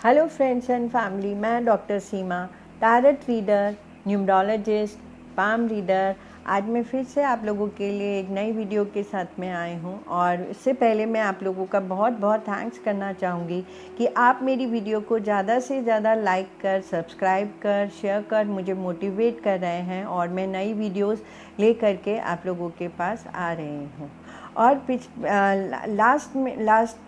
Hello friends and family, मैं doctor Seema, tarot reader, numerologist, palm reader. आज मैं फिर से आप लोगों के लिए एक नई वीडियो के साथ में आई हूँ। और इससे पहले मैं आप लोगों का बहुत बहुत थैंक्स करना चाहूँगी कि आप मेरी वीडियो को ज़्यादा से ज़्यादा लाइक कर, सब्सक्राइब कर, शेयर कर मुझे मोटिवेट कर रहे हैं और मैं नई वीडियोस ले करके आप लोगों के पास आ रही हूँ। और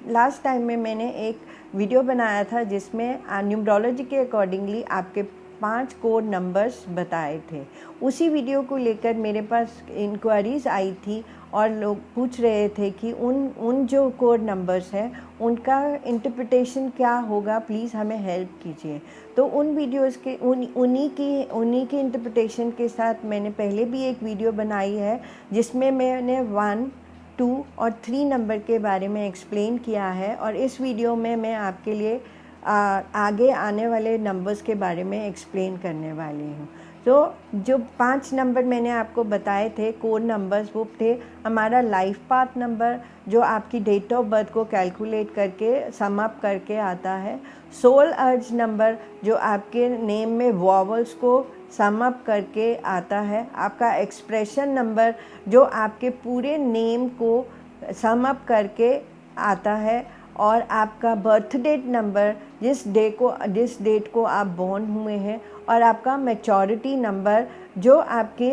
लास्ट टाइम में मैंने एक वीडियो बनाया था जिसमें न्यूमरोलॉजी के अकॉर्डिंगली आपके 5 कोड नंबर्स बताए थे। उसी वीडियो को लेकर मेरे पास इंक्वायरीज़ आई थी और लोग पूछ रहे थे कि उन जो कोड नंबर्स हैं उनका इंटरप्रिटेशन क्या होगा, प्लीज़ हमें हेल्प कीजिए। तो उन वीडियोस के उन्हीं की इंटरप्रिटेशन के साथ मैंने पहले भी एक वीडियो बनाई है जिसमें मैंने 1, 2 और 3 नंबर के बारे में एक्सप्लेन किया है। और इस वीडियो में मैं आपके लिए आगे आने वाले नंबर्स के बारे में एक्सप्लेन करने वाली हूँ। तो जो 5 नंबर मैंने आपको बताए थे कोड नंबर्स, वो थे हमारा लाइफ पाथ नंबर जो आपकी डेट ऑफ बर्थ को कैलकुलेट करके सम अप करके आता है। सोल अर्ज नंबर जो आपके नेम में वॉवल्स को सम अप करके आता है। आपका एक्सप्रेशन नंबर जो आपके पूरे नेम को सम अप करके आता है। और आपका बर्थ डेट नंबर जिस डेट को आप बॉर्न हुए हैं। और आपका मैच्योरिटी नंबर जो आपके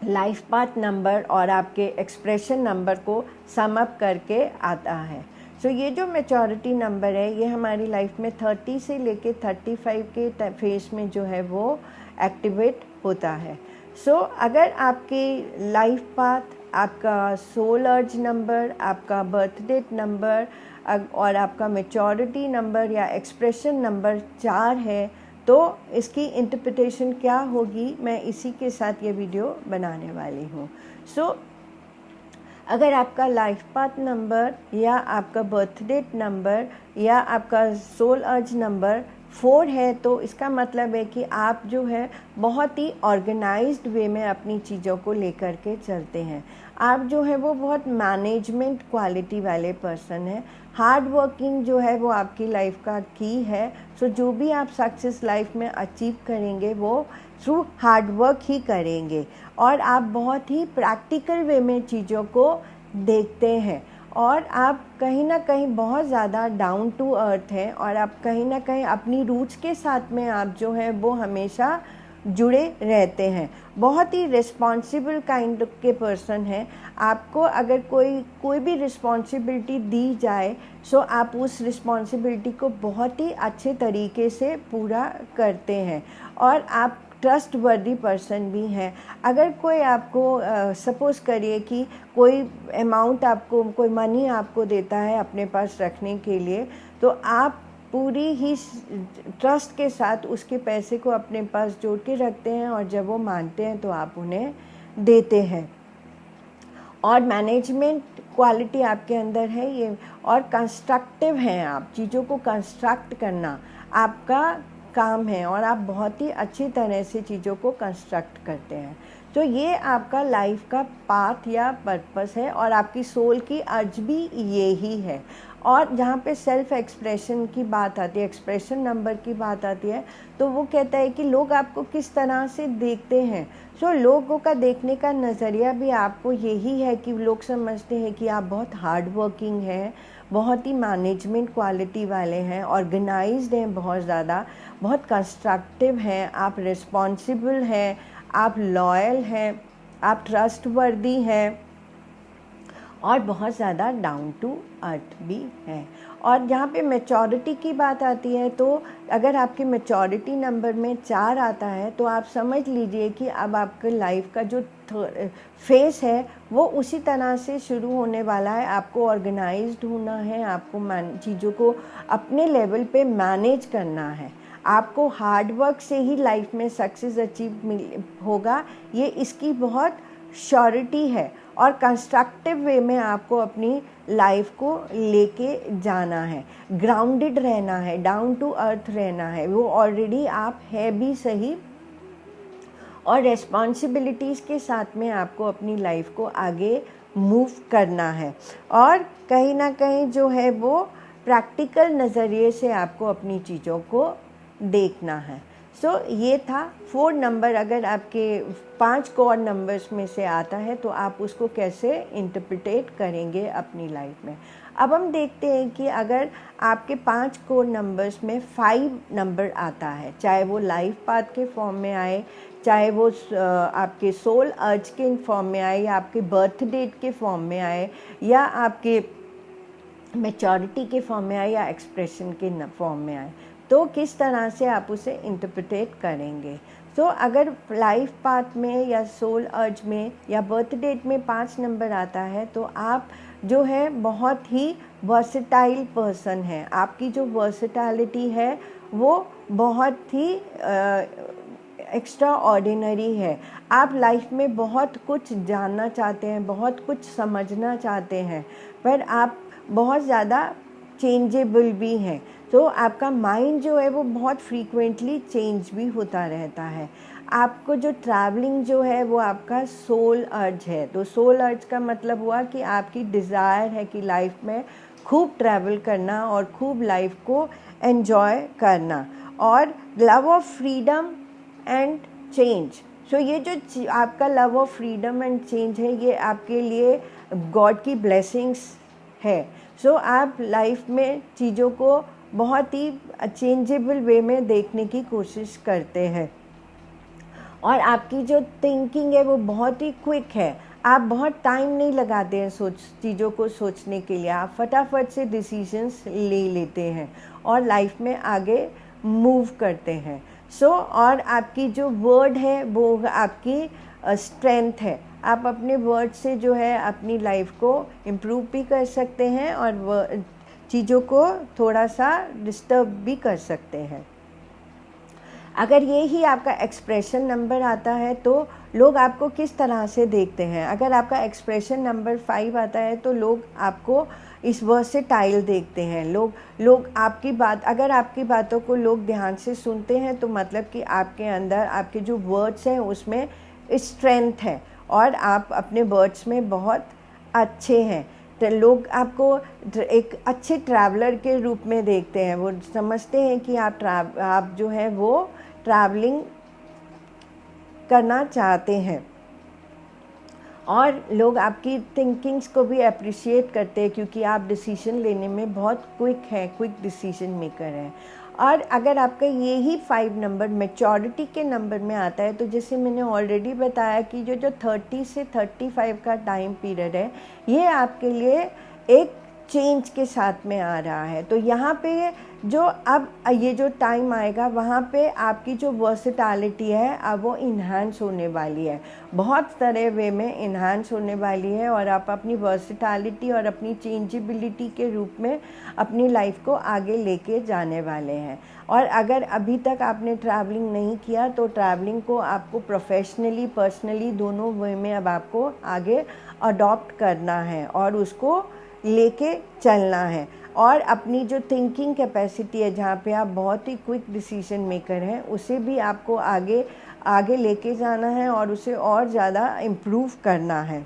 लाइफ पाथ नंबर और आपके एक्सप्रेशन नंबर को सम अप करके आता है। सो ये जो मैच्योरिटी नंबर है ये हमारी लाइफ में 30 से लेके 35 के फेस में जो है वो एक्टिवेट होता है। सो अगर आपकी लाइफ पाथ, आपका सोल अर्ज नंबर, आपका बर्थ डेट नंबर और आपका मैच्योरिटी नंबर या एक्सप्रेशन नंबर 4 है तो इसकी इंटरप्रिटेशन क्या होगी, मैं इसी के साथ ये वीडियो बनाने वाली हूँ। सो अगर आपका लाइफ पाथ नंबर या आपका बर्थ डेट नंबर या आपका सोल अर्ज नंबर 4 है तो इसका मतलब है कि आप जो है बहुत ही ऑर्गेनाइज्ड वे में अपनी चीज़ों को लेकर के चलते हैं। आप जो है वो बहुत मैनेजमेंट क्वालिटी वाले पर्सन हैं। हार्ड वर्किंग जो है वो आपकी लाइफ का की है। सो जो भी आप सक्सेस लाइफ में अचीव करेंगे वो थ्रू हार्ड वर्क ही करेंगे। और आप बहुत ही प्रैक्टिकल वे में चीज़ों को देखते हैं। और आप कहीं ना कहीं बहुत ज़्यादा डाउन टू अर्थ हैं और आप कहीं ना कहीं अपनी रूट्स के साथ में आप जो है वो हमेशा जुड़े रहते हैं। बहुत ही रिस्पॉन्सिबल काइंड के पर्सन हैं। आपको अगर कोई भी रिस्पॉन्सिबिलिटी दी जाए सो आप उस रिस्पॉन्सिबिलिटी को बहुत ही अच्छे तरीके से पूरा करते हैं। और आप ट्रस्ट वर्दी पर्सन भी हैं। अगर कोई आपको सपोज़ करिए कि कोई अमाउंट आपको, कोई मनी आपको देता है अपने पास रखने के लिए, तो आप पूरी ही ट्रस्ट के साथ उसके पैसे को अपने पास जोड़ के रखते हैं और जब वो मांगते हैं तो आप उन्हें देते हैं। और मैनेजमेंट क्वालिटी आपके अंदर है ये। और कंस्ट्रक्टिव हैं आप, चीज़ों को कंस्ट्रक्ट करना आपका काम है और आप बहुत ही अच्छी तरह से चीज़ों को कंस्ट्रक्ट करते हैं। तो ये आपका लाइफ का पाथ या पर्पस है और आपकी सोल की अर्ज भी यही है। और जहाँ पे सेल्फ एक्सप्रेशन की बात आती है, एक्सप्रेशन नंबर की बात आती है, तो वो कहता है कि लोग आपको किस तरह से देखते हैं। सो लोगों का देखने का नज़रिया भी आपको यही है कि लोग समझते हैं कि आप बहुत हार्ड वर्किंग हैं, बहुत ही मैनेजमेंट क्वालिटी वाले हैं, ऑर्गेनाइज्ड हैं, बहुत ज़्यादा, बहुत कंस्ट्रक्टिव हैं, आप रिस्पॉन्सिबल हैं, आप लॉयल हैं, आप ट्रस्टवर्दी हैं और बहुत ज़्यादा डाउन टू अर्थ भी है। और जहाँ पे मैच्योरिटी की बात आती है तो अगर आपके मैच्योरिटी नंबर में 4 आता है तो आप समझ लीजिए कि अब आपके लाइफ का जो फेस है वो उसी तरह से शुरू होने वाला है। आपको ऑर्गेनाइज्ड होना है, आपको चीज़ों को अपने लेवल पे मैनेज करना है। आपको हार्ड वर्क से ही लाइफ में सक्सेस अचीव होगा, ये इसकी बहुत श्योरिटी है। और कंस्ट्रक्टिव वे में आपको अपनी लाइफ को लेके जाना है, ग्राउंडेड रहना है, डाउन टू अर्थ रहना है। वो ऑलरेडी आप है भी सही। और रिस्पॉन्सिबिलिटीज़ के साथ में आपको अपनी लाइफ को आगे मूव करना है। और कहीं ना कहीं जो है वो प्रैक्टिकल नज़रिए से आपको अपनी चीज़ों को देखना है। सो ये था 4 नंबर, अगर आपके 5 कोर नंबर्स में से आता है तो आप उसको कैसे इंटरप्रिटेट करेंगे अपनी लाइफ में। अब हम देखते हैं कि अगर आपके 5 कोर नंबर्स में 5 नंबर आता है, चाहे वो लाइफ पाथ के फॉर्म में आए, चाहे वो आपके सोल अर्ज के फॉर्म में आए, या आपके बर्थ डेट के फॉर्म में आए, या आपके मैच्योरिटी के फॉर्म में आए, या एक्सप्रेशन के फॉर्म में आए, तो किस तरह से आप उसे इंटरप्रिटेट करेंगे। तो अगर लाइफ पाथ में या सोल अर्ज में या बर्थ डेट में 5 नंबर आता है तो आप जो है बहुत ही वर्सेटाइल पर्सन है। आपकी जो वर्सेटैलिटी है वो बहुत ही एक्स्ट्रा ऑर्डिनरी है। आप लाइफ में बहुत कुछ जानना चाहते हैं, बहुत कुछ समझना चाहते हैं, पर आप बहुत ज़्यादा चेंजेबल भी हैं। तो आपका माइंड जो है वो बहुत फ्रीक्वेंटली चेंज भी होता रहता है। आपको जो ट्रैवलिंग जो है वो आपका सोल अर्ज है। तो सोल अर्ज का मतलब हुआ कि आपकी डिज़ायर है कि लाइफ में खूब ट्रैवल करना और खूब लाइफ को एन्जॉय करना, और love of freedom and change. So ये जो आपका love of freedom and change है, ये आपके लिए गॉड की ब्लेसिंग्स है। सो आप लाइफ में चीज़ों को बहुत ही चेंजेबल वे में देखने की कोशिश करते हैं, और आपकी जो थिंकिंग है वो बहुत ही क्विक है। आप बहुत टाइम नहीं लगाते हैं चीज़ों को सोचने के लिए, आप फटाफट से डिसीजंस ले लेते हैं और लाइफ में आगे मूव करते हैं। और आपकी जो वर्ड है वो आपकी स्ट्रेंथ है। आप अपने वर्ड से जो है अपनी लाइफ को इम्प्रूव भी कर सकते हैं और चीज़ों को थोड़ा सा डिस्टर्ब भी कर सकते हैं। अगर ये ही आपका एक्सप्रेशन नंबर आता है तो लोग आपको किस तरह से देखते हैं। अगर आपका एक्सप्रेशन नंबर 5 आता है तो लोग आपको इस वर्सेटाइल देखते हैं। लोग आपकी बात, अगर आपकी बातों को लोग ध्यान से सुनते हैं तो मतलब कि आपके अंदर आपके जो वर्ड्स हैं उसमें स्ट्रेंथ है और आप अपने वर्ड्स में बहुत अच्छे हैं। तो लोग आपको एक अच्छे ट्रैवलर के रूप में देखते हैं। वो समझते हैं कि आप जो है वो ट्रैवलिंग करना चाहते हैं, और लोग आपकी थिंकिंग्स को भी अप्रिशिएट करते हैं क्योंकि आप डिसीजन लेने में बहुत क्विक हैं, क्विक डिसीजन मेकर हैं। और अगर आपका ये ही 5 नंबर मैच्योरिटी के नंबर में आता है तो जैसे मैंने ऑलरेडी बताया कि जो 30 से 35 का टाइम पीरियड है, ये आपके लिए एक चेंज के साथ में आ रहा है। तो यहाँ पे जो अब ये जो टाइम आएगा वहाँ पे आपकी जो वर्सेटैलिटी है अब वो इन्हांस होने वाली है, बहुत तरह वे में इन्हांस होने वाली है, और आप अपनी वर्सेटैलिटी और अपनी चेंजेबिलिटी के रूप में अपनी लाइफ को आगे लेके जाने वाले हैं। और अगर अभी तक आपने ट्रैवलिंग नहीं किया तो ट्रैवलिंग को आपको प्रोफेशनली पर्सनली दोनों वे में अब आपको आगे अडॉप्ट करना है और उसको लेके चलना है। और अपनी जो थिंकिंग कैपेसिटी है, जहाँ पे आप बहुत ही क्विक डिसीजन मेकर हैं, उसे भी आपको आगे लेके जाना है और उसे और ज़्यादा इम्प्रूव करना है।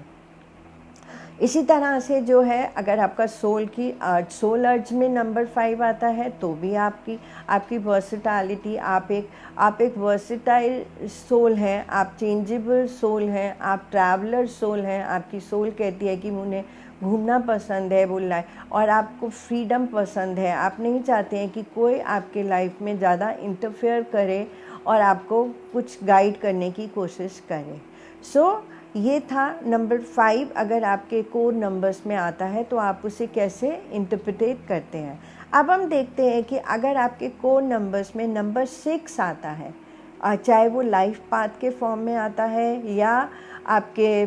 इसी तरह से जो है अगर आपका सोल अर्ज में नंबर 5 आता है तो भी आपकी वर्सेटैलिटी, आप एक वर्सेटाइल सोल हैं, आप चेंजेबल सोल हैं, आप ट्रैवलर सोल हैं। आपकी सोल कहती है कि मुझे घूमना पसंद है और आपको फ्रीडम पसंद है। आप नहीं चाहते हैं कि कोई आपके लाइफ में ज़्यादा इंटरफेयर करे और आपको कुछ गाइड करने की कोशिश करे। ये था नंबर 5। अगर आपके कोर नंबर्स में आता है तो आप उसे कैसे इंटरप्रेट करते हैं। अब हम देखते हैं कि अगर आपके कोर नंबर्स में नंबर 6 आता है, चाहे वो लाइफ पाथ के फॉर्म में आता है या आपके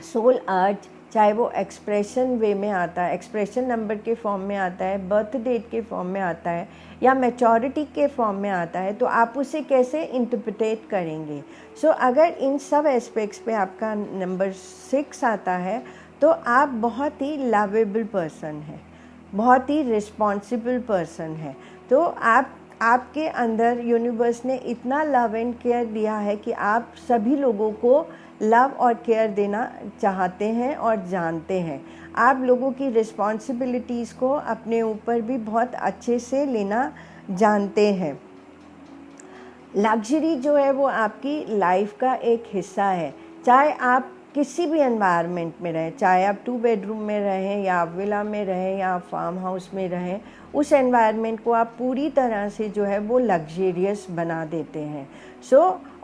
सोल अर्ज, चाहे वो एक्सप्रेशन वे में आता है, एक्सप्रेशन नंबर के फॉर्म में आता है, बर्थ डेट के फॉर्म में आता है या मैच्योरिटी के फॉर्म में आता है, तो आप उसे कैसे इंटरप्रेट करेंगे। अगर इन सब एस्पेक्ट्स पे आपका नंबर 6 आता है तो आप बहुत ही लवेबल पर्सन हैं, बहुत ही रिस्पॉन्सिबल पर्सन है। तो आप आपके अंदर यूनिवर्स ने इतना लव एंड केयर दिया है कि आप सभी लोगों को लव और केयर देना चाहते हैं और जानते हैं। आप लोगों की रिस्पॉन्सिबिलिटीज़ को अपने ऊपर भी बहुत अच्छे से लेना जानते हैं। लग्जरी जो है वो आपकी लाइफ का एक हिस्सा है। चाहे आप किसी भी एनवायरनमेंट में रहें, चाहे आप 2 बेडरूम में रहें या आप विला में रहें या आप फार्म हाउस में रहें, उस एनवायरनमेंट को आप पूरी तरह से जो है वो लग्जरियस बना देते हैं।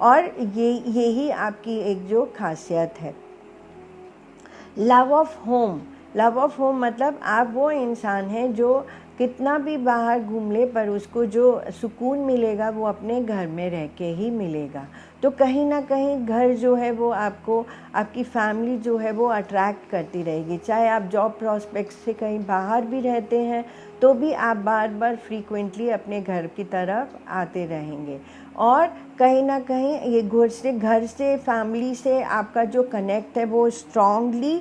और यही आपकी एक जो खासियत है। Love of home, love of home मतलब आप वो इंसान हैं जो कितना भी बाहर घूम ले पर उसको जो सुकून मिलेगा वो अपने घर में रह के ही मिलेगा। तो कहीं ना कहीं घर जो है वो आपको, आपकी फैमिली जो है वो अट्रैक्ट करती रहेगी। चाहे आप जॉब प्रोस्पेक्ट से कहीं बाहर भी रहते हैं तो भी आप बार बार फ्रीक्वेंटली अपने घर की तरफ आते रहेंगे। और कहीं ना कहीं ये घर से फैमिली से आपका जो कनेक्ट है वो स्ट्रांगली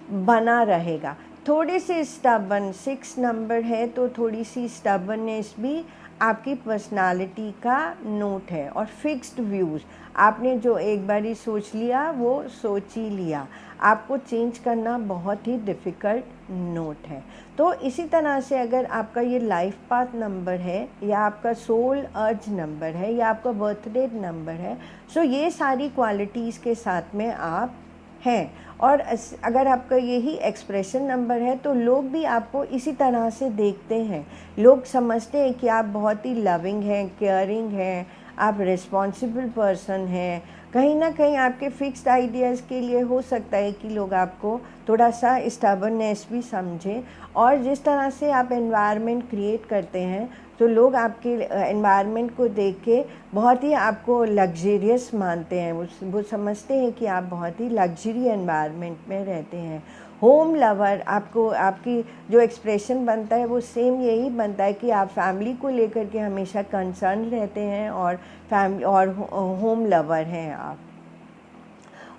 बना रहेगा। थोड़े से स्टबर्न, 6 नंबर है तो थोड़ी सी स्टबर्ननेस भी आपकी पर्सनालिटी का नोट है। और फिक्स्ड व्यूज़, आपने जो एक बारी सोच लिया वो सोच ही लिया, आपको चेंज करना बहुत ही डिफ़िकल्ट नोट है। तो इसी तरह से अगर आपका ये लाइफ पाथ नंबर है या आपका सोल अर्ज नंबर है या आपका बर्थडे नंबर है, सो ये सारी क्वालिटीज़ के साथ में आप हैं। और अगर आपका यही एक्सप्रेशन नंबर है तो लोग भी आपको इसी तरह से देखते हैं। लोग समझते हैं कि आप बहुत ही लविंग हैं, केयरिंग हैं, आप रिस्पॉन्सिबल पर्सन हैं। कहीं ना कहीं आपके फिक्स्ड आइडियाज़ के लिए हो सकता है कि लोग आपको थोड़ा सा स्टबर्ननेस भी समझें। और जिस तरह से आप एनवायरनमेंट क्रिएट करते हैं तो लोग आपके एनवायरनमेंट को देख के बहुत ही आपको लग्जरियस मानते हैं। वो समझते हैं कि आप बहुत ही लग्जरी एनवायरनमेंट में रहते हैं। होम लवर, आपको आपकी जो एक्सप्रेशन बनता है वो सेम यही बनता है कि आप फैमिली को लेकर के हमेशा कंसर्न रहते हैं और होम लवर हैं आप।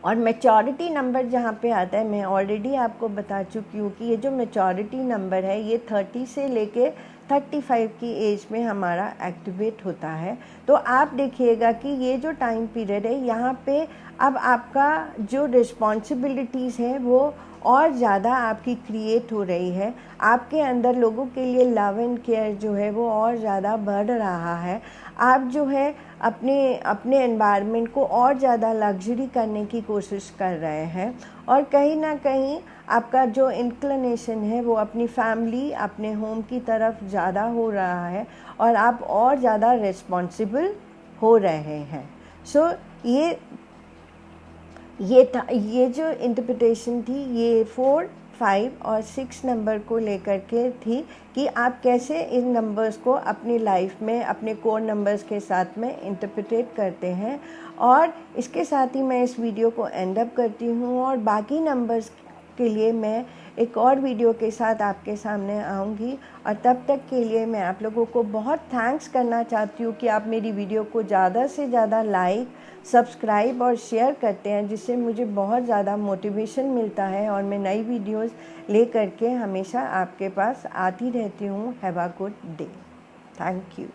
और मैच्योरिटी नंबर जहाँ पे आता है, मैं ऑलरेडी आपको बता चुकी हूँ कि ये जो मैच्योरिटी नंबर है ये 30 से लेके 35 की एज में हमारा एक्टिवेट होता है। तो आप देखिएगा कि ये जो टाइम पीरियड है यहाँ पे अब आपका जो रिस्पॉन्सिबिलिटीज़ है वो और ज़्यादा आपकी क्रिएट हो रही है। आपके अंदर लोगों के लिए लव एंड केयर जो है वो और ज़्यादा बढ़ रहा है। आप जो है अपने एनवायरनमेंट को और ज़्यादा लग्जरी करने की कोशिश कर रहे हैं। और कहीं ना कहीं आपका जो इंक्लिनेशन है वो अपनी फैमिली, अपने होम की तरफ ज़्यादा हो रहा है और आप और ज़्यादा रिस्पॉन्सिबल हो रहे हैं। सो ये जो इंटरप्रिटेशन थी ये 4, 5 और 6 नंबर को लेकर के थी कि आप कैसे इन नंबर्स को अपनी लाइफ में अपने कोर नंबर्स के साथ में इंटरप्रिटेट करते हैं। और इसके साथ ही मैं इस वीडियो को एंड अप करती हूँ और बाकी नंबर्स के लिए मैं एक और वीडियो के साथ आपके सामने आऊँगी। और तब तक के लिए मैं आप लोगों को बहुत थैंक्स करना चाहती हूँ कि आप मेरी वीडियो को ज़्यादा से ज़्यादा लाइक, सब्सक्राइब और शेयर करते हैं, जिससे मुझे बहुत ज़्यादा मोटिवेशन मिलता है और मैं नई वीडियोस ले करके हमेशा आपके पास आती रहती हूँ। Have a good day. Thank you.